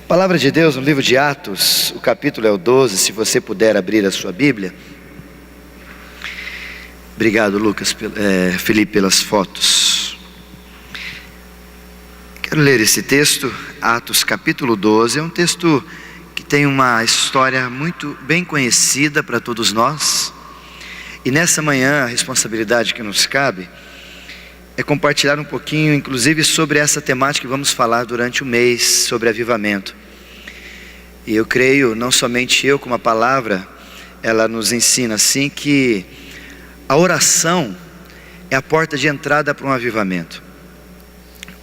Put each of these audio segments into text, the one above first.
Palavra de Deus no livro de Atos, o capítulo é o 12, se você puder abrir a sua Bíblia. Obrigado, Felipe, pelas fotos. Quero ler esse texto, Atos capítulo 12, é um texto que tem uma história muito bem conhecida para todos nós. E nessa manhã, a responsabilidade que nos cabe é compartilhar um pouquinho, inclusive, sobre essa temática que vamos falar durante o mês, sobre avivamento. E eu creio, não somente eu, como a palavra, ela nos ensina assim, que a oração é a porta de entrada para um avivamento.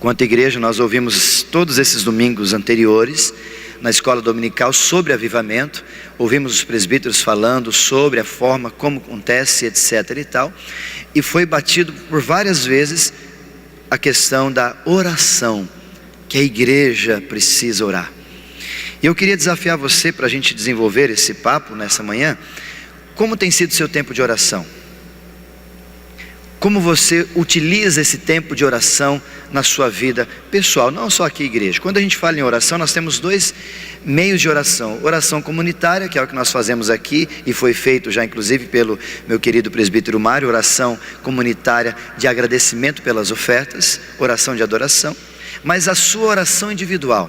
Quanto igreja, nós ouvimos todos esses domingos anteriores, na escola dominical, sobre avivamento. Ouvimos os presbíteros falando sobre a forma como acontece, etc. e tal. E foi batido por várias vezes a questão da oração, que a igreja precisa orar. E eu queria desafiar você para a gente desenvolver esse papo nessa manhã. Como tem sido o seu tempo de oração? Como você utiliza esse tempo de oração na sua vida pessoal, não só aqui igreja. Quando a gente fala em oração, nós temos dois meios de oração: oração comunitária, que é o que nós fazemos aqui, e foi feito já inclusive pelo meu querido presbítero Mário, oração comunitária de agradecimento pelas ofertas, oração de adoração. Mas a sua oração individual,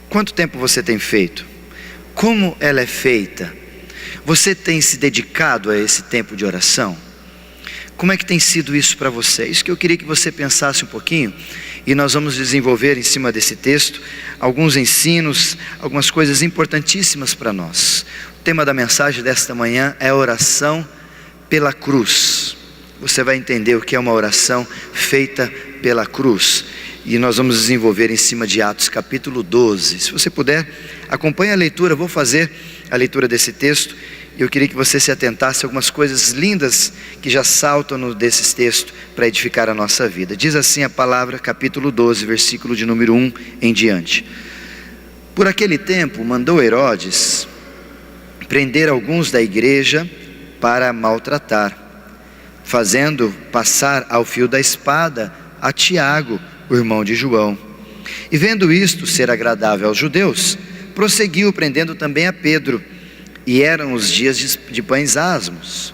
quanto tempo você tem feito? Como ela é feita? Você tem se dedicado a esse tempo de oração? Como é que tem sido isso para você? Isso que eu queria que você pensasse um pouquinho, e nós vamos desenvolver em cima desse texto alguns ensinos, algumas coisas importantíssimas para nós. O tema da mensagem desta manhã é oração pela cruz. Você vai entender o que é uma oração feita pela cruz, e nós vamos desenvolver em cima de Atos capítulo 12. Se você puder, acompanhe a leitura. Eu vou fazer a leitura desse texto. Eu queria que você se atentasse a algumas coisas lindas que já saltam desses textos para edificar a nossa vida. Diz assim a palavra, capítulo 12, versículo de número 1 em diante. Por aquele tempo mandou Herodes prender alguns da igreja para maltratar, fazendo passar ao fio da espada a Tiago, o irmão de João. E vendo isto ser agradável aos judeus, prosseguiu prendendo também a Pedro. E eram os dias de pães asmos.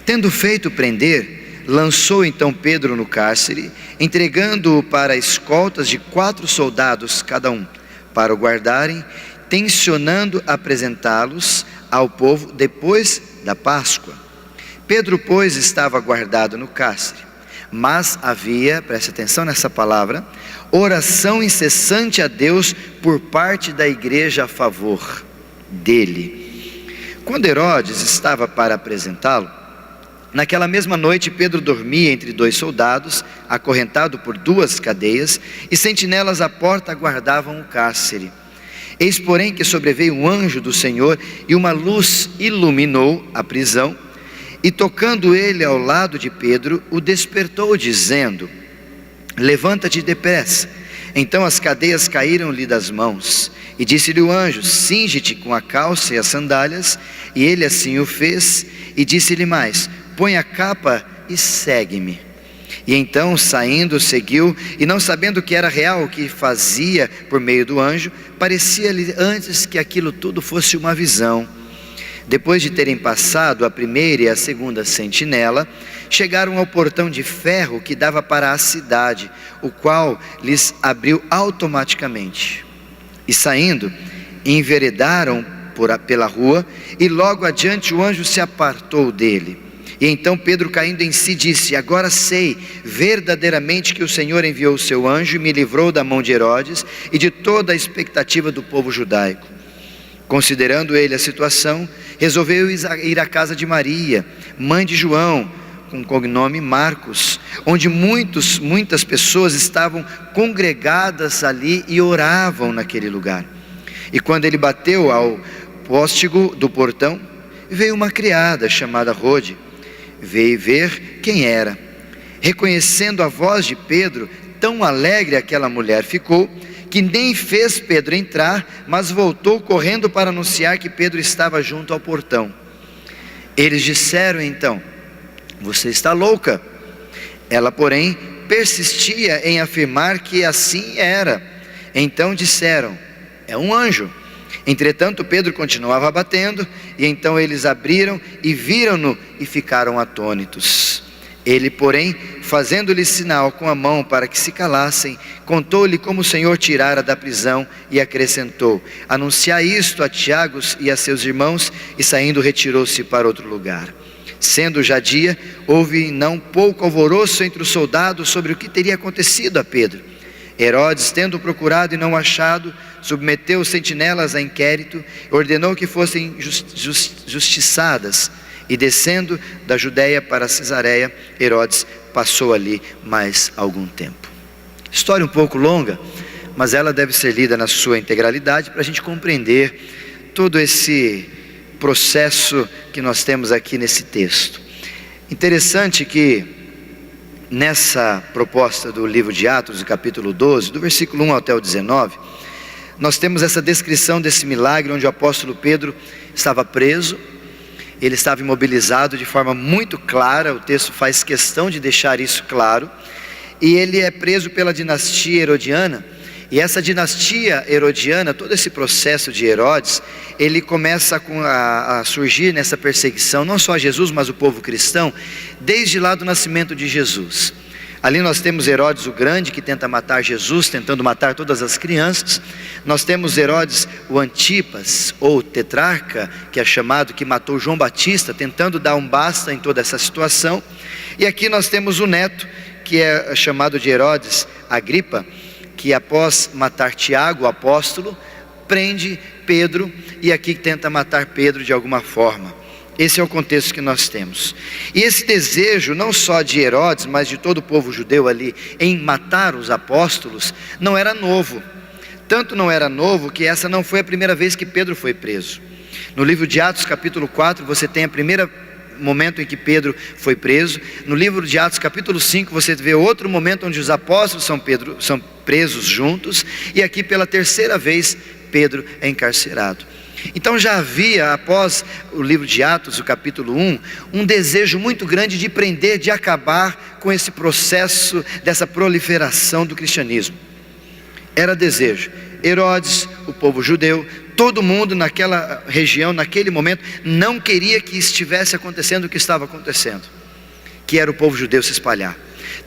Tendo feito prender, lançou então Pedro no cárcere, entregando-o para escoltas de 4 soldados cada um, para o guardarem, tencionando apresentá-los ao povo depois da Páscoa. Pedro, pois, estava guardado no cárcere, mas havia, preste atenção nessa palavra, oração incessante a Deus por parte da igreja a favor dele. Quando Herodes estava para apresentá-lo, naquela mesma noite Pedro dormia entre 2 soldados, acorrentado por 2 cadeias, e sentinelas à porta guardavam o cárcere. Eis porém que sobreveio um anjo do Senhor, e uma luz iluminou a prisão, e tocando ele ao lado de Pedro, o despertou dizendo: levanta-te depressa. Então as cadeias caíram-lhe das mãos, e disse-lhe o anjo: cinge-te com a calça e as sandálias. E ele assim o fez, e disse-lhe mais: põe a capa e segue-me. E então saindo seguiu, e não sabendo que era real o que fazia por meio do anjo, parecia-lhe antes que aquilo tudo fosse uma visão. Depois de terem passado a primeira e a segunda sentinela, chegaram ao portão de ferro que dava para a cidade, o qual lhes abriu automaticamente. E saindo, enveredaram pela rua, e logo adiante o anjo se apartou dele. E então Pedro, caindo em si, disse: agora sei verdadeiramente que o Senhor enviou o seu anjo e me livrou da mão de Herodes e de toda a expectativa do povo judaico. Considerando ele a situação, resolveu ir à casa de Maria, mãe de João, com o cognome Marcos, onde muitas pessoas estavam congregadas ali e oravam naquele lugar. E quando ele bateu ao póstigo do portão, veio uma criada chamada Rode, veio ver quem era. Reconhecendo a voz de Pedro, tão alegre aquela mulher ficou, que nem fez Pedro entrar, mas voltou correndo para anunciar que Pedro estava junto ao portão. Eles disseram então: você está louca. Ela, porém, persistia em afirmar que assim era. Então disseram: é um anjo. Entretanto Pedro continuava batendo, e então eles abriram e viram-no e ficaram atônitos. Ele, porém, fazendo-lhe sinal com a mão para que se calassem, contou-lhe como o Senhor tirara da prisão e acrescentou: anunciai isto a Tiago e a seus irmãos. E saindo retirou-se para outro lugar. Sendo já dia, houve não pouco alvoroço entre os soldados sobre o que teria acontecido a Pedro. Herodes, tendo procurado e não achado, submeteu os sentinelas a inquérito, ordenou que fossem justiçadas. E descendo da Judéia para Cesareia, Herodes passou ali mais algum tempo. História um pouco longa, mas ela deve ser lida na sua integralidade para a gente compreender todo esse processo que nós temos aqui nesse texto. Interessante que nessa proposta do livro de Atos, do capítulo 12, do versículo 1 até o 19, nós temos essa descrição desse milagre onde o apóstolo Pedro estava preso. Ele estava imobilizado de forma muito clara, o texto faz questão de deixar isso claro, e ele é preso pela dinastia herodiana. E essa dinastia herodiana, todo esse processo de Herodes, ele começa a surgir nessa perseguição, não só a Jesus, mas o povo cristão, desde lá do nascimento de Jesus. Ali nós temos Herodes o Grande, que tenta matar Jesus, tentando matar todas as crianças. Nós temos Herodes o Antipas, ou tetrarca, que é chamado, que matou João Batista, tentando dar um basta em toda essa situação. E aqui nós temos o neto, que é chamado de Herodes Agripa, que após matar Tiago, o apóstolo, prende Pedro, e aqui tenta matar Pedro de alguma forma. Esse é o contexto que nós temos. E esse desejo, não só de Herodes, mas de todo o povo judeu ali, em matar os apóstolos, não era novo. Tanto não era novo, que essa não foi a primeira vez que Pedro foi preso. No livro de Atos, capítulo 4, você tem o primeiro momento em que Pedro foi preso. No livro de Atos, capítulo 5, você vê outro momento onde os apóstolos são presos juntos. E aqui, pela terceira vez, Pedro é encarcerado. Então já havia, após o livro de Atos, o capítulo 1, um desejo muito grande de prender, de acabar com esse processo dessa proliferação do cristianismo. Era desejo. Herodes, o povo judeu, todo mundo naquela região, naquele momento, não queria que estivesse acontecendo o que estava acontecendo, que era o povo judeu se espalhar.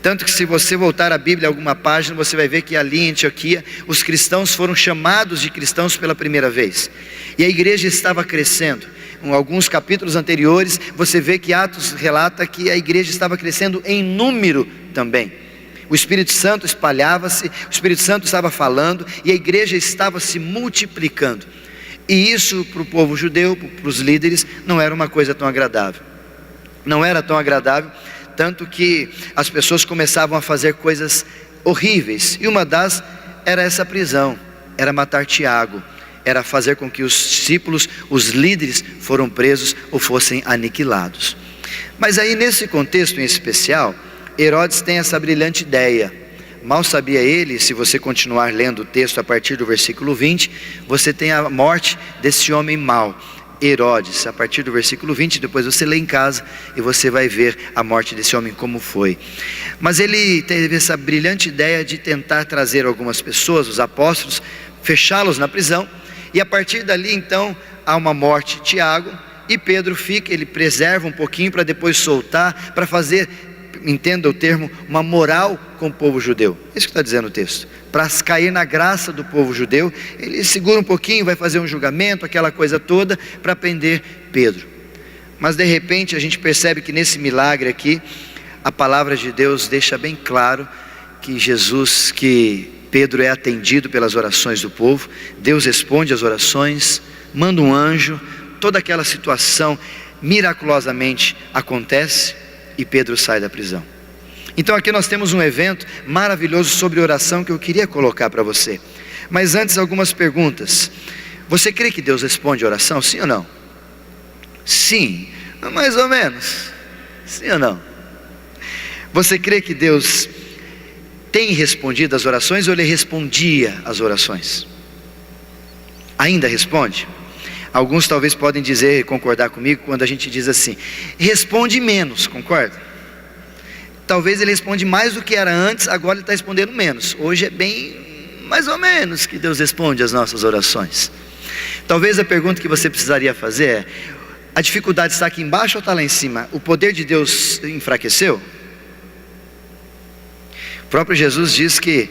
Tanto que se você voltar à Bíblia alguma página, você vai ver que ali em Antioquia, os cristãos foram chamados de cristãos pela primeira vez. E a igreja estava crescendo. Em alguns capítulos anteriores, você vê que Atos relata que a igreja estava crescendo em número também. O Espírito Santo espalhava-se, o Espírito Santo estava falando, e a igreja estava se multiplicando. E isso para o povo judeu, para os líderes, não era uma coisa tão agradável. Não era tão agradável, tanto que as pessoas começavam a fazer coisas horríveis. E uma das era essa prisão, era matar Tiago, era fazer com que os discípulos, os líderes, foram presos ou fossem aniquilados. Mas aí nesse contexto em especial, Herodes tem essa brilhante ideia. Mal sabia ele, se você continuar lendo o texto a partir do versículo 20, você tem a morte desse homem mau, Herodes, a partir do versículo 20, depois você lê em casa e você vai ver a morte desse homem como foi. Mas ele teve essa brilhante ideia de tentar trazer algumas pessoas, os apóstolos, fechá-los na prisão, e a partir dali então há uma morte de Tiago, e Pedro fica, ele preserva um pouquinho para depois soltar, para fazer, entenda o termo, uma moral com o povo judeu. É isso que está dizendo o texto. Para cair na graça do povo judeu, ele segura um pouquinho, vai fazer um julgamento, aquela coisa toda, para prender Pedro. Mas de repente a gente percebe que nesse milagre aqui, a palavra de Deus deixa bem claro que Pedro é atendido pelas orações do povo. Deus responde às orações, manda um anjo, toda aquela situação miraculosamente acontece, e Pedro sai da prisão. Então aqui nós temos um evento maravilhoso sobre oração que eu queria colocar para você. Mas antes, algumas perguntas. Você crê que Deus responde a oração? Sim ou não? Sim, mais ou menos. Sim ou não? Você crê que Deus tem respondido às orações, ou Ele respondia às orações? Ainda responde? Alguns talvez podem dizer, concordar comigo, quando a gente diz assim, responde menos, concorda? Talvez Ele responde mais do que era antes, agora Ele está respondendo menos. Hoje é bem mais ou menos que Deus responde às nossas orações. Talvez a pergunta que você precisaria fazer é: a dificuldade está aqui embaixo ou está lá em cima? O poder de Deus enfraqueceu? O próprio Jesus diz que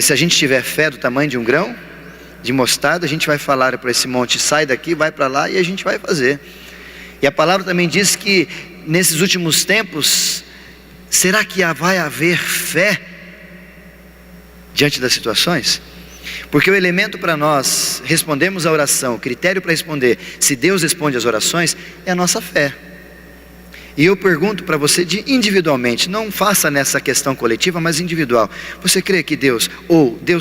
se a gente tiver fé do tamanho de um grão de mostarda, a gente vai falar para esse monte: sai daqui, vai para lá, e a gente vai fazer. E a palavra também diz que nesses últimos tempos, será que vai haver fé diante das situações? Porque o elemento para nós respondermos a oração, o critério para responder se Deus responde às orações, é a nossa fé. E eu pergunto para você individualmente, não faça nessa questão coletiva, mas individual: você crê que Deus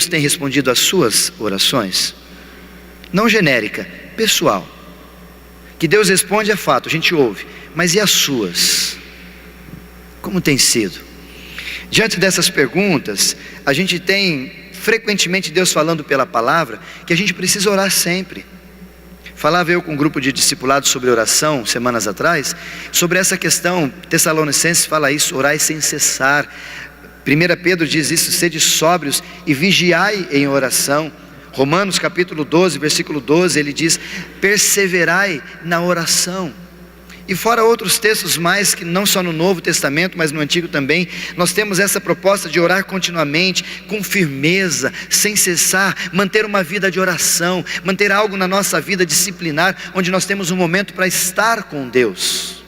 tem respondido às suas orações? Não genérica, pessoal. Que Deus responde é fato, a gente ouve, mas e as suas? Como tem sido? Diante dessas perguntas, a gente tem frequentemente Deus falando pela palavra que a gente precisa orar sempre. Falava eu com um grupo de discipulados sobre oração semanas atrás, sobre essa questão. Tessalonicenses fala isso: orai sem cessar. 1 Pedro diz isso: sede sóbrios e vigiai em oração. Romanos capítulo 12, versículo 12, ele diz: perseverai na oração. E fora outros textos mais, que não só no Novo Testamento, mas no Antigo também, nós temos essa proposta de orar continuamente, com firmeza, sem cessar, manter uma vida de oração, manter algo na nossa vida disciplinar, onde nós temos um momento para estar com Deus.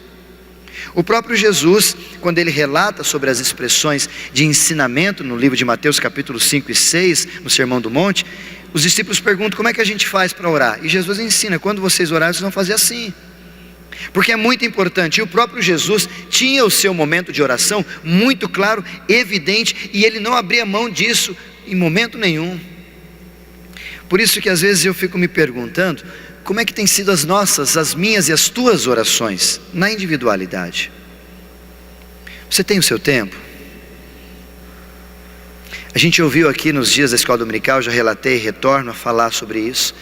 O próprio Jesus, quando ele relata sobre as expressões de ensinamento no livro de Mateus capítulo 5 e 6, no Sermão do Monte, os discípulos perguntam: como é que a gente faz para orar? E Jesus ensina: quando vocês orarem, vocês vão fazer assim. Porque é muito importante. E o próprio Jesus tinha o seu momento de oração muito claro, evidente, e ele não abria mão disso em momento nenhum. Por isso que às vezes eu fico me perguntando: como é que tem sido as minhas e as tuas orações na individualidade? Você tem o seu tempo? A gente ouviu aqui nos dias da escola dominical, já relatei, retorno a falar sobre isso,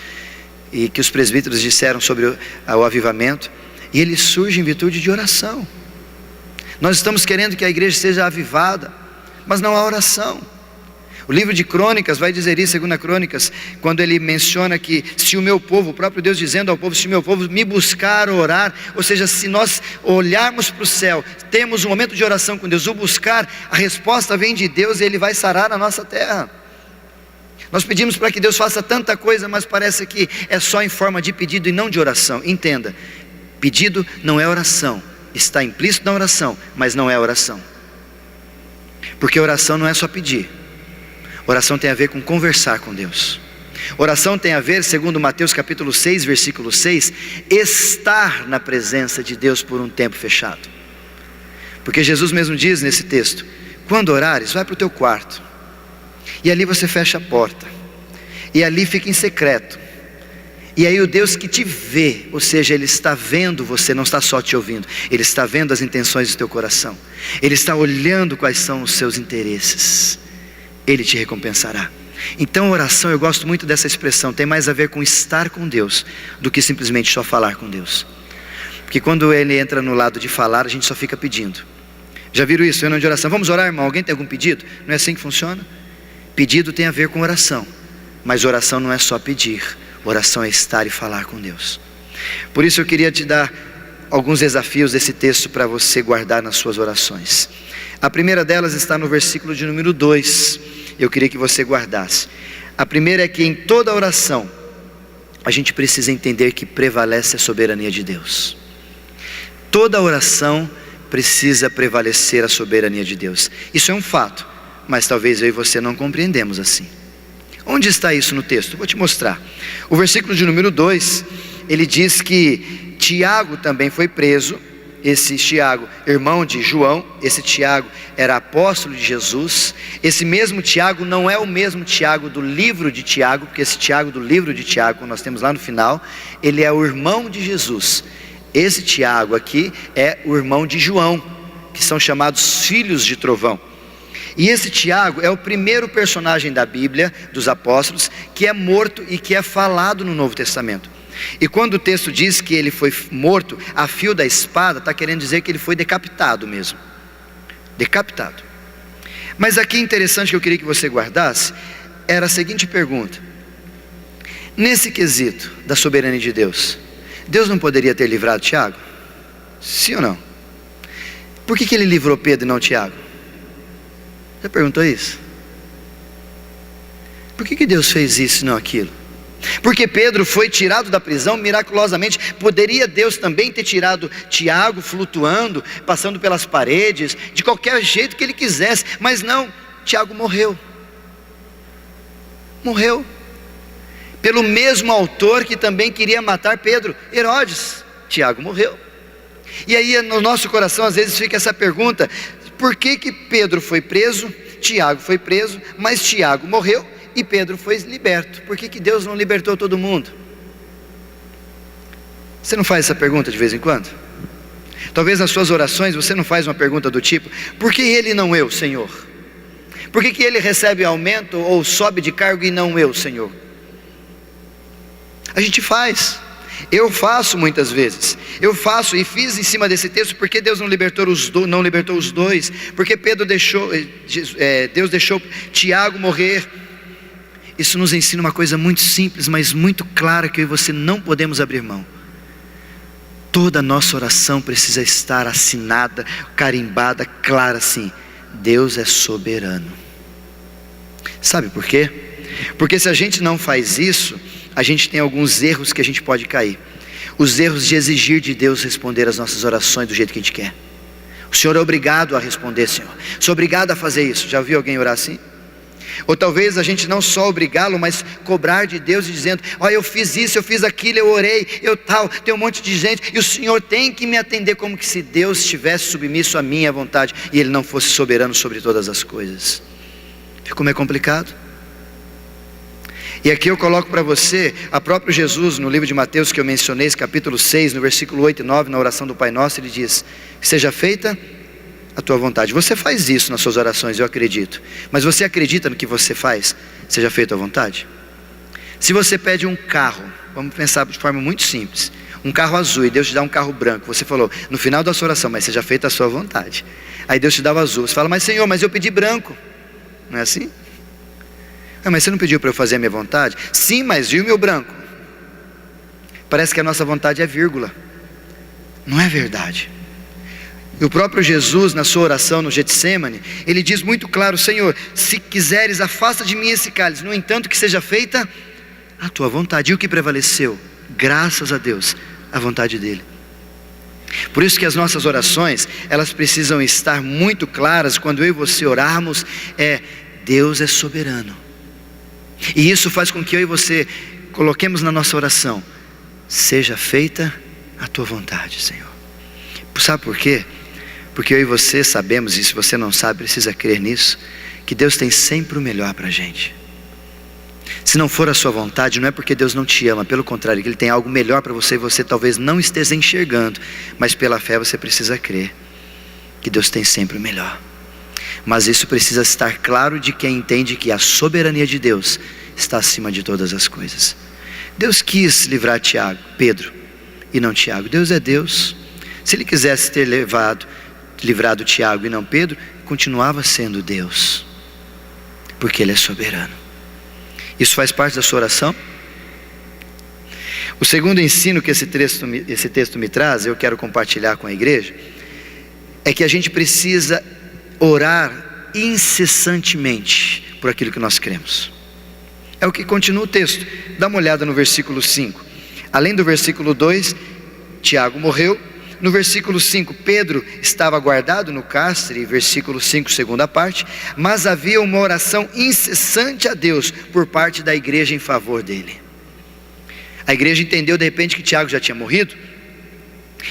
e que os presbíteros disseram sobre o avivamento. E ele surge em virtude de oração. Nós estamos querendo que a igreja seja avivada, mas não há oração. O livro de Crônicas vai dizer isso, 2 Crônicas, quando ele menciona que se o meu povo, o próprio Deus dizendo ao povo: se o meu povo me buscar orar, ou seja, se nós olharmos para o céu, temos um momento de oração com Deus, o buscar, a resposta vem de Deus e Ele vai sarar a nossa terra. Nós pedimos para que Deus faça tanta coisa, mas parece que é só em forma de pedido e não de oração. Entenda, pedido não é oração, está implícito na oração, mas não é oração. Porque oração não é só pedir. Oração tem a ver com conversar com Deus. Oração tem a ver, segundo Mateus capítulo 6, versículo 6, estar na presença de Deus por um tempo fechado. Porque Jesus mesmo diz nesse texto: quando orares, vai para o teu quarto, e ali você fecha a porta, e ali fica em secreto. E aí o Deus que te vê, ou seja, Ele está vendo você, não está só te ouvindo, Ele está vendo as intenções do teu coração, Ele está olhando quais são os seus interesses, Ele te recompensará. Então oração, eu gosto muito dessa expressão, tem mais a ver com estar com Deus, do que simplesmente só falar com Deus. Porque quando Ele entra no lado de falar, a gente só fica pedindo. Já viram isso? Reunião de oração: vamos orar, irmão, alguém tem algum pedido? Não é assim que funciona? Pedido tem a ver com oração, mas oração não é só pedir. Oração é estar e falar com Deus. Por isso eu queria te dar alguns desafios desse texto para você guardar nas suas orações. A primeira delas está no versículo de número 2. Eu queria que você guardasse. A primeira é que em toda oração a gente precisa entender que prevalece a soberania de Deus. Toda oração precisa prevalecer a soberania de Deus. Isso é um fato, mas talvez eu e você não compreendemos assim. Onde está isso no texto? Vou te mostrar. O versículo de número 2, ele diz que Tiago também foi preso. Esse Tiago, irmão de João, esse Tiago era apóstolo de Jesus. Esse mesmo Tiago não é o mesmo Tiago do livro de Tiago, porque esse Tiago do livro de Tiago, que nós temos lá no final, ele é o irmão de Jesus. Esse Tiago aqui é o irmão de João, que são chamados filhos de trovão. E esse Tiago é o primeiro personagem da Bíblia, dos apóstolos, que é morto e que é falado no Novo Testamento. E quando o texto diz que ele foi morto a fio da espada, está querendo dizer que ele foi decapitado mesmo. Decapitado. Mas aqui interessante que eu queria que você guardasse, era a seguinte pergunta: nesse quesito da soberania de Deus, Deus não poderia ter livrado Tiago? Sim ou não? Por que ele livrou Pedro e não Tiago? Já perguntou isso? Por que Deus fez isso e não aquilo? Porque Pedro foi tirado da prisão miraculosamente. Poderia Deus também ter tirado Tiago flutuando, passando pelas paredes, de qualquer jeito que ele quisesse, mas não, Tiago morreu. Morreu pelo mesmo autor que também queria matar Pedro, Herodes. Tiago morreu. E aí no nosso coração às vezes fica essa pergunta: por que Pedro foi preso, Tiago foi preso, mas Tiago morreu e Pedro foi liberto? Por que Deus não libertou todo mundo? Você não faz essa pergunta de vez em quando? Talvez nas suas orações você não faz uma pergunta do tipo: por que ele e não eu, Senhor? Por que ele recebe aumento ou sobe de cargo e não eu, Senhor? A gente faz. Eu faço muitas vezes. Eu faço e fiz em cima desse texto. Porque Deus não libertou os dois? Porque Deus deixou Tiago morrer? Isso nos ensina uma coisa muito simples, mas muito clara, que eu e você não podemos abrir mão. Toda a nossa oração precisa estar assinada, carimbada, clara assim: Deus é soberano. Sabe por quê? Porque se a gente não faz isso, a gente tem alguns erros que a gente pode cair. Os erros de exigir de Deus responder as nossas orações do jeito que a gente quer. O Senhor é obrigado a responder, Senhor. Sou obrigado a fazer isso. Já ouviu alguém orar assim? Ou talvez a gente não só obrigá-lo, mas cobrar de Deus e dizendo: olha, eu fiz isso, eu fiz aquilo, eu orei, eu tal, tem um monte de gente, e o Senhor tem que me atender, como que se Deus estivesse submisso à minha vontade e Ele não fosse soberano sobre todas as coisas. Ficou meio complicado? E aqui eu coloco para você, a próprio Jesus, no livro de Mateus que eu mencionei, esse capítulo 6, no versículo 8 e 9, na oração do Pai Nosso, ele diz: seja feita a tua vontade. Você faz isso nas suas orações, eu acredito. Mas você acredita no que você faz? Seja feita a vontade? Se você pede um carro, vamos pensar de forma muito simples, um carro azul, e Deus te dá um carro branco. Você falou no final da sua oração: mas seja feita a sua vontade. Aí Deus te dá o azul. Você fala: mas Senhor, mas eu pedi branco. Não é assim? Ah, mas você não pediu para eu fazer a minha vontade? Sim, mas e o meu branco? Parece que a nossa vontade é vírgula. Não é verdade. E o próprio Jesus, na sua oração no Getsemane, ele diz muito claro: Senhor, se quiseres, afasta de mim esse cálice, no entanto que seja feita a tua vontade. E o que prevaleceu? Graças a Deus, a vontade dele. Por isso que as nossas orações, elas precisam estar muito claras. Quando eu e você orarmos, Deus é soberano. E isso faz com que eu e você coloquemos na nossa oração: seja feita a tua vontade, Senhor. Sabe por quê? Porque eu e você sabemos, e se você não sabe, precisa crer nisso, que Deus tem sempre o melhor para a gente. Se não for a sua vontade, não é porque Deus não te ama, pelo contrário, que Ele tem algo melhor para você, e você talvez não esteja enxergando, mas pela fé você precisa crer que Deus tem sempre o melhor. Mas isso precisa estar claro de quem entende que a soberania de Deus está acima de todas as coisas. Deus quis livrar Pedro e não Tiago. Deus é Deus. Se Ele quisesse ter livrado Tiago e não Pedro, continuava sendo Deus, porque Ele é soberano. Isso faz parte da sua oração? O segundo ensino que esse texto me traz, eu quero compartilhar com a igreja, é que a gente precisa orar incessantemente por aquilo que nós cremos. É o que continua o texto. Dá uma olhada no versículo 5. Além do versículo 2, Tiago morreu. No versículo 5, Pedro estava guardado no cárcere. Versículo 5, segunda parte. Mas havia uma oração incessante a Deus por parte da igreja em favor dele. A igreja entendeu de repente que Tiago já tinha morrido,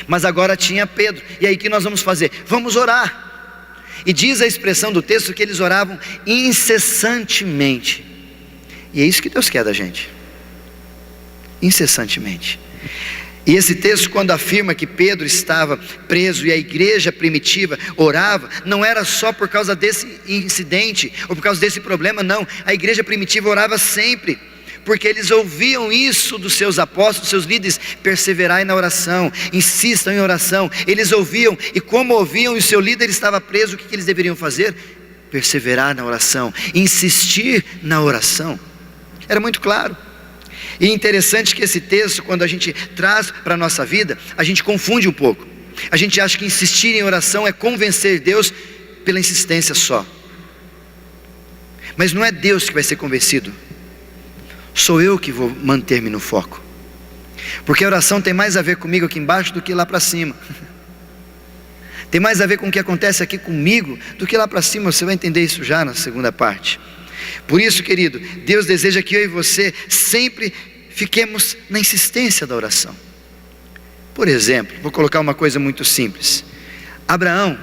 mas agora tinha Pedro. E aí o que nós vamos fazer? Vamos orar. E diz a expressão do texto que eles oravam incessantemente. E é isso que Deus quer da gente. Incessantemente. E esse texto, quando afirma que Pedro estava preso e a igreja primitiva orava, não era só por causa desse incidente ou por causa desse problema, não. A igreja primitiva orava sempre, porque eles ouviam isso dos seus apóstolos, dos seus líderes: perseverai na oração, insistam em oração. Eles ouviam, e como ouviam e o seu líder estava preso, o que eles deveriam fazer? perseverar na oração, insistir na oração. Era muito claro. E interessante que esse texto, quando a gente traz para a nossa vida, a gente confunde um pouco. A gente acha que insistir em oração é convencer Deus pela insistência só. Mas não é Deus que vai ser convencido, sou eu que vou manter-me no foco. Porque a oração tem mais a ver comigo aqui embaixo do que lá para cima. Tem mais a ver com o que acontece aqui comigo do que lá para cima. Você vai entender isso já na segunda parte. Por isso, querido, Deus deseja que eu e você sempre fiquemos na insistência da oração. Por exemplo, vou colocar uma coisa muito simples. Abraão,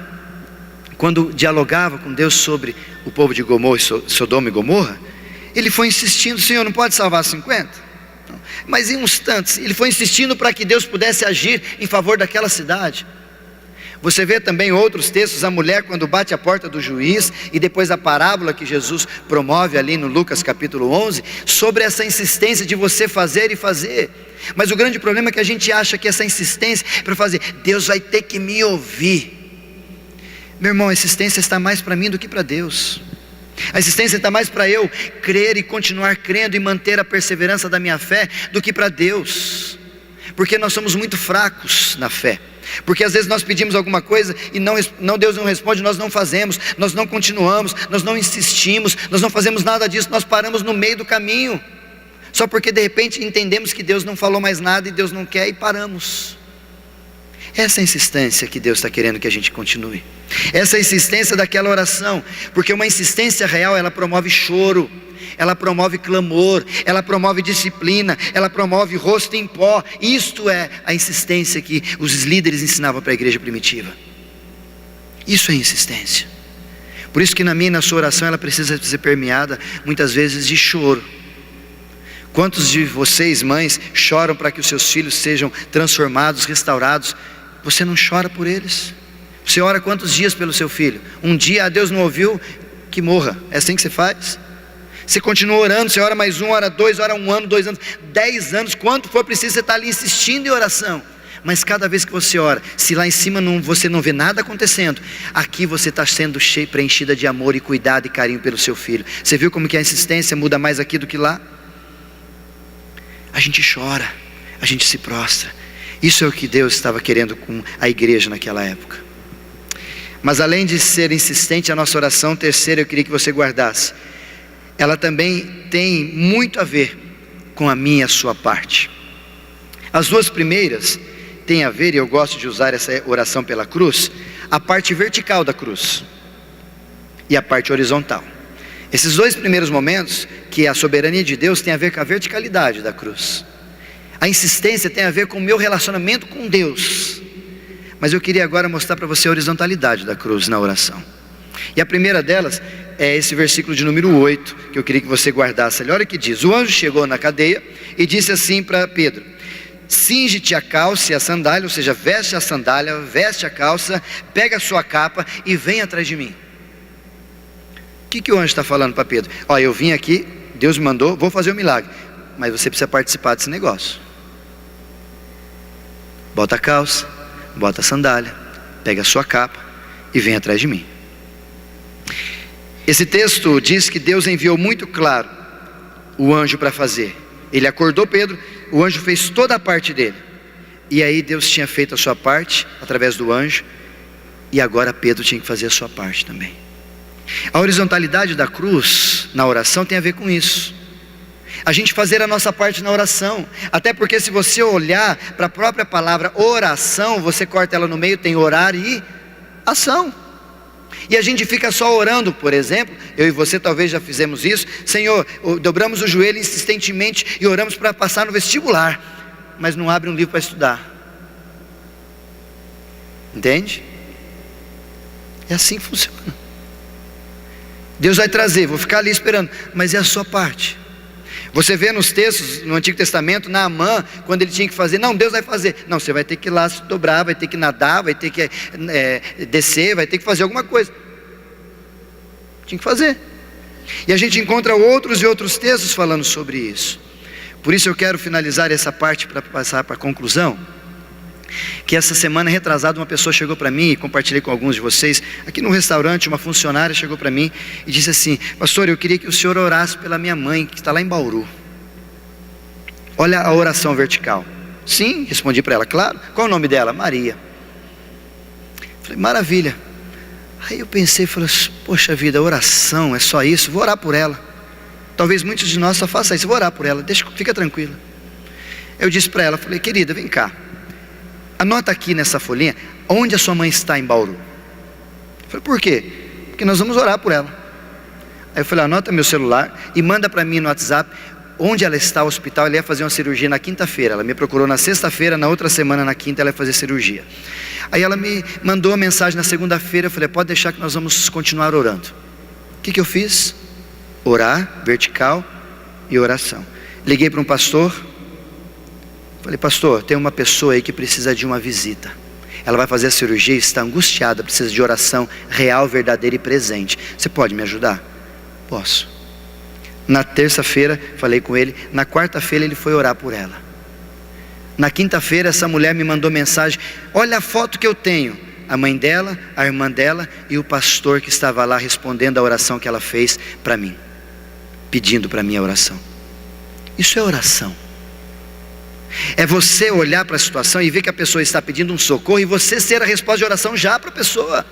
quando dialogava com Deus sobre o povo de Gomorra, Sodoma e Gomorra, ele foi insistindo: Senhor, não pode salvar 50? Não. Mas em uns tantos, ele foi insistindo para que Deus pudesse agir em favor daquela cidade. Você vê também outros textos, a mulher quando bate a porta do juiz, e depois a parábola que Jesus promove ali no Lucas capítulo 11, sobre essa insistência de você fazer e fazer. Mas o grande problema é que a gente acha que essa insistência é para fazer, Deus vai ter que me ouvir. Meu irmão, a insistência está mais para mim do que para Deus. A insistência está mais para eu crer e continuar crendo e manter a perseverança da minha fé do que para Deus. Porque nós somos muito fracos na fé. Porque às vezes nós pedimos alguma coisa e Deus não responde, nós não fazemos, nós não continuamos, nós não insistimos, nós não fazemos nada disso, nós paramos no meio do caminho. Só porque de repente entendemos que Deus não falou mais nada e Deus não quer e paramos. Essa é a insistência que Deus está querendo que a gente continue. Essa é a insistência daquela oração. Porque uma insistência real, ela promove choro, ela promove clamor, ela promove disciplina, ela promove rosto em pó. Isto é a insistência que os líderes ensinavam para a igreja primitiva. Isso é insistência. Por isso que na minha e na sua oração ela precisa ser permeada muitas vezes de choro. Quantos de vocês, mães, choram para que os seus filhos sejam transformados, restaurados? Você não chora por eles? Você ora quantos dias pelo seu filho? Um dia, Deus não ouviu, que morra. É assim que você faz? Você continua orando, você ora mais um, ora dois, ora 1 ano, 2 anos, 10 anos, quanto for preciso, você está ali insistindo em oração. Mas cada vez que você ora, se lá em cima você não vê nada acontecendo, aqui você está sendo preenchida de amor e cuidado e carinho pelo seu filho. Você viu como que a insistência muda mais aqui do que lá? A gente chora, a gente se prostra. Isso é o que Deus estava querendo com a igreja naquela época. Mas além de ser insistente a nossa oração, terceira, eu queria que você guardasse, ela também tem muito a ver com a minha e a sua parte. As duas primeiras têm a ver, e eu gosto de usar essa oração pela cruz, a parte vertical da cruz e a parte horizontal. Esses dois primeiros momentos, que a soberania de Deus tem a ver com a verticalidade da cruz. A insistência tem a ver com o meu relacionamento com Deus. Mas eu queria agora mostrar para você a horizontalidade da cruz na oração. E a primeira delas é esse versículo de número 8, que eu queria que você guardasse ali. Olha o que diz: o anjo chegou na cadeia e disse assim para Pedro: cinge-te a calça e a sandália, ou seja, veste a sandália, veste a calça, pega a sua capa e vem atrás de mim. O que o anjo está falando para Pedro? Olha, eu vim aqui, Deus me mandou, vou fazer um milagre, mas você precisa participar desse negócio. Bota a calça, bota a sandália, pega a sua capa e vem atrás de mim. Esse texto diz que Deus enviou muito claro o anjo para fazer. Ele acordou Pedro, o anjo fez toda a parte dele. E aí Deus tinha feito a sua parte através do anjo, e agora Pedro tinha que fazer a sua parte também. A horizontalidade da cruz na oração tem a ver com isso. A gente fazer a nossa parte na oração. Até porque se você olhar para a própria palavra oração, você corta ela no meio, tem orar e ação. E a gente fica só orando, por exemplo, eu e você talvez já fizemos isso. Senhor, dobramos o joelho insistentemente e oramos para passar no vestibular, mas não abre um livro para estudar. Entende? É assim que funciona. Deus vai trazer, vou ficar ali esperando, mas é a sua parte. Você vê nos textos, no Antigo Testamento, Naamã, quando ele tinha que fazer, não, Deus vai fazer. Não, você vai ter que ir lá se dobrar, vai ter que nadar, vai ter que descer, vai ter que fazer alguma coisa. Tinha que fazer. E a gente encontra outros e outros textos falando sobre isso. Por isso eu quero finalizar essa parte para passar para a conclusão, que essa semana retrasada uma pessoa chegou para mim, e compartilhei com alguns de vocês, aqui no restaurante, uma funcionária chegou para mim e disse assim: pastor, eu queria que o senhor orasse pela minha mãe, que está lá em Bauru. Olha a oração vertical. Sim, respondi para ela, claro. Qual é o nome dela? Maria. Falei, maravilha. Aí eu pensei, falei, poxa vida, oração é só isso? Vou orar por ela. Talvez muitos de nós só façam isso, vou orar por ela, fica tranquila. Eu disse para ela, falei, querida, vem cá, anota aqui nessa folhinha, onde a sua mãe está em Bauru. Eu falei, por quê? Porque nós vamos orar por ela. Aí eu falei, anota meu celular e manda para mim no WhatsApp, onde ela está, o hospital. Ela ia fazer uma cirurgia na quinta-feira, ela me procurou na sexta-feira, na outra semana, na quinta, ela ia fazer cirurgia. Aí ela me mandou a mensagem na segunda-feira, eu falei, pode deixar que nós vamos continuar orando. O que eu fiz? Orar, vertical e oração. Liguei para um pastor, falei, pastor, tem uma pessoa aí que precisa de uma visita. Ela vai fazer a cirurgia e está angustiada, precisa de oração real, verdadeira e presente. Você pode me ajudar? Posso. Na terça-feira, falei com ele. Na quarta-feira ele foi orar por ela. Na quinta-feira essa mulher me mandou mensagem, olha a foto que eu tenho. A mãe dela, a irmã dela e o pastor que estava lá respondendo a oração que ela fez para mim, pedindo para mim a oração. Isso é oração. É você olhar para a situação e ver que a pessoa está pedindo um socorro e você ser a resposta de oração já para a pessoa.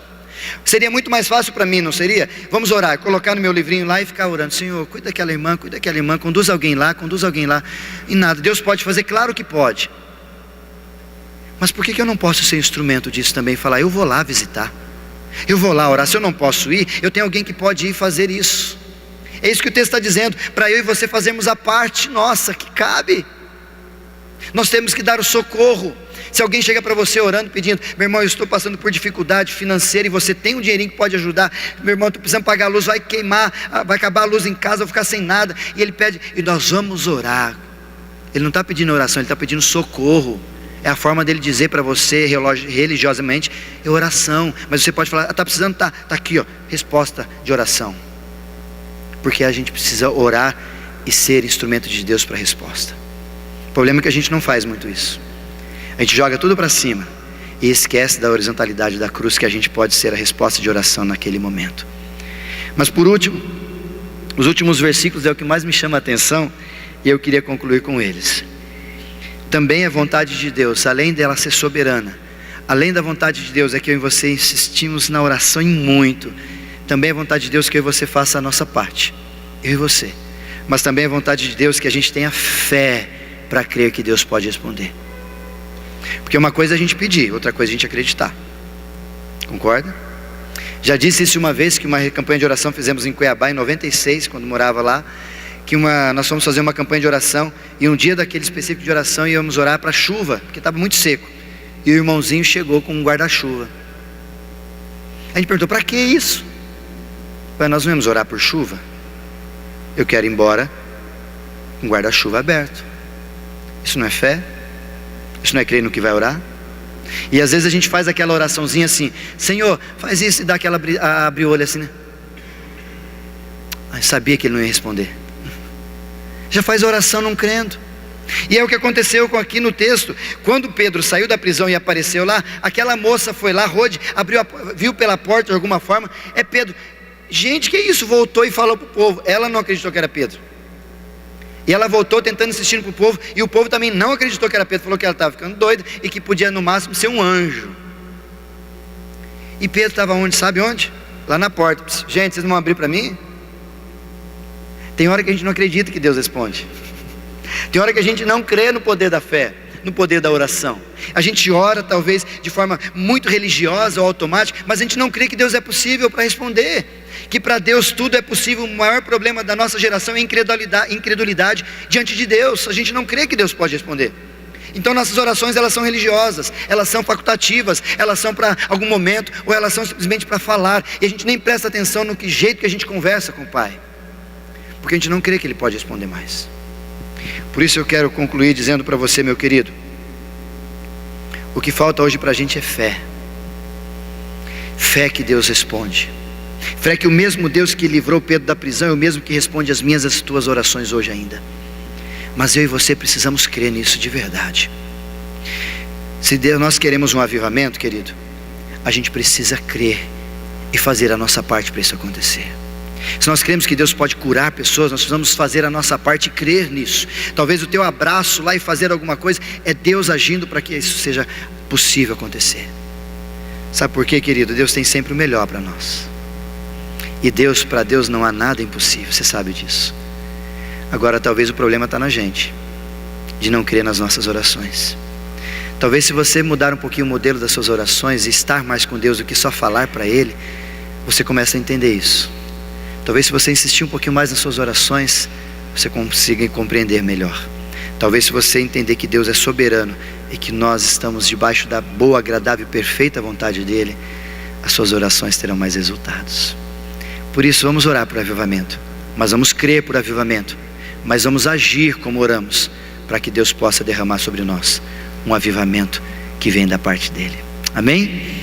Seria muito mais fácil para mim, não seria? Vamos orar, colocar no meu livrinho lá e ficar orando. Senhor, cuida daquela irmã, conduz alguém lá. E nada, Deus pode fazer? Claro que pode. Mas por que eu não posso ser instrumento disso também? Falar, eu vou lá visitar, eu vou lá orar. Se eu não posso ir, eu tenho alguém que pode ir fazer isso. É isso que o texto está dizendo, para eu e você fazermos a parte nossa, que cabe. Nós temos que dar o socorro. Se alguém chega para você orando, pedindo, meu irmão, eu estou passando por dificuldade financeira e você tem um dinheirinho que pode ajudar, meu irmão, estou precisando pagar a luz, vai queimar, vai acabar a luz em casa, eu vou ficar sem nada, e ele pede, e nós vamos orar. Ele não está pedindo oração, ele está pedindo socorro. É a forma dele dizer para você religiosamente, é oração. Mas você pode falar, está precisando, está aqui, ó, resposta de oração. Porque a gente precisa orar e ser instrumento de Deus para a resposta. O problema é que a gente não faz muito isso. A gente joga tudo para cima e esquece da horizontalidade da cruz, que a gente pode ser a resposta de oração naquele momento. Mas por último, os últimos versículos é o que mais me chama a atenção e eu queria concluir com eles. Também a vontade de Deus, além dela ser soberana, além da vontade de Deus é que eu e você insistimos na oração em muito. Também a vontade de Deus que eu e você faça a nossa parte, eu e você. Mas também a vontade de Deus que a gente tenha fé para crer que Deus pode responder. Porque uma coisa é a gente pedir, outra coisa é a gente acreditar. Concorda? Já disse isso uma vez, que uma campanha de oração fizemos em Cuiabá em 96, quando morava lá, que nós fomos fazer uma campanha de oração, e um dia daquele específico de oração íamos orar para chuva, porque estava muito seco, e o irmãozinho chegou com um guarda-chuva. A gente perguntou, para que isso? Nós não vamos orar por chuva? Eu quero ir embora com um guarda-chuva aberto. Isso não é fé? Isso não é crer no que vai orar? E às vezes a gente faz aquela oraçãozinha assim, Senhor, faz isso, e dá aquela abre o olho assim, né? Eu sabia que ele não ia responder. Já faz oração não crendo. E é o que aconteceu aqui no texto. Quando Pedro saiu da prisão e apareceu lá, aquela moça foi lá, Rode, viu pela porta de alguma forma, é Pedro. Gente, que isso? Voltou e falou para o povo. Ela não acreditou que era Pedro. E ela voltou tentando insistir para o povo, e o povo também não acreditou que era Pedro, falou que ela estava ficando doida e que podia no máximo ser um anjo. E Pedro estava onde? Sabe onde? Lá na porta. Gente, vocês não vão abrir para mim? Tem hora que a gente não acredita que Deus responde. Tem hora que a gente não crê no poder da fé, no poder da oração. A gente ora talvez de forma muito religiosa ou automática, mas a gente não crê que Deus é possível para responder. Que para Deus tudo é possível. O maior problema da nossa geração é incredulidade diante de Deus. A gente não crê que Deus pode responder. Então nossas orações, elas são religiosas, elas são facultativas, elas são para algum momento, ou elas são simplesmente para falar, e a gente nem presta atenção no jeito que a gente conversa com o Pai, porque a gente não crê que Ele pode responder mais. Por isso eu quero concluir dizendo para você, meu querido, o que falta hoje para a gente é fé. Fé que Deus responde. Fé que o mesmo Deus que livrou Pedro da prisão é o mesmo que responde as minhas e as tuas orações hoje ainda. Mas eu e você precisamos crer nisso de verdade. Se nós queremos um avivamento, querido, a gente precisa crer e fazer a nossa parte para isso acontecer. Se nós cremos que Deus pode curar pessoas, nós precisamos fazer a nossa parte e crer nisso. Talvez o teu abraço lá e fazer alguma coisa é Deus agindo para que isso seja possível acontecer. Sabe por quê, querido? Deus tem sempre o melhor para nós. E para Deus não há nada impossível, você sabe disso. Agora talvez o problema está na gente, de não crer nas nossas orações. Talvez se você mudar um pouquinho o modelo das suas orações e estar mais com Deus do que só falar para Ele, você começa a entender isso. Talvez se você insistir um pouquinho mais nas suas orações, você consiga compreender melhor. Talvez se você entender que Deus é soberano e que nós estamos debaixo da boa, agradável e perfeita vontade dEle, as suas orações terão mais resultados. Por isso vamos orar por avivamento, mas vamos crer por avivamento, mas vamos agir como oramos, para que Deus possa derramar sobre nós um avivamento que vem da parte dEle. Amém?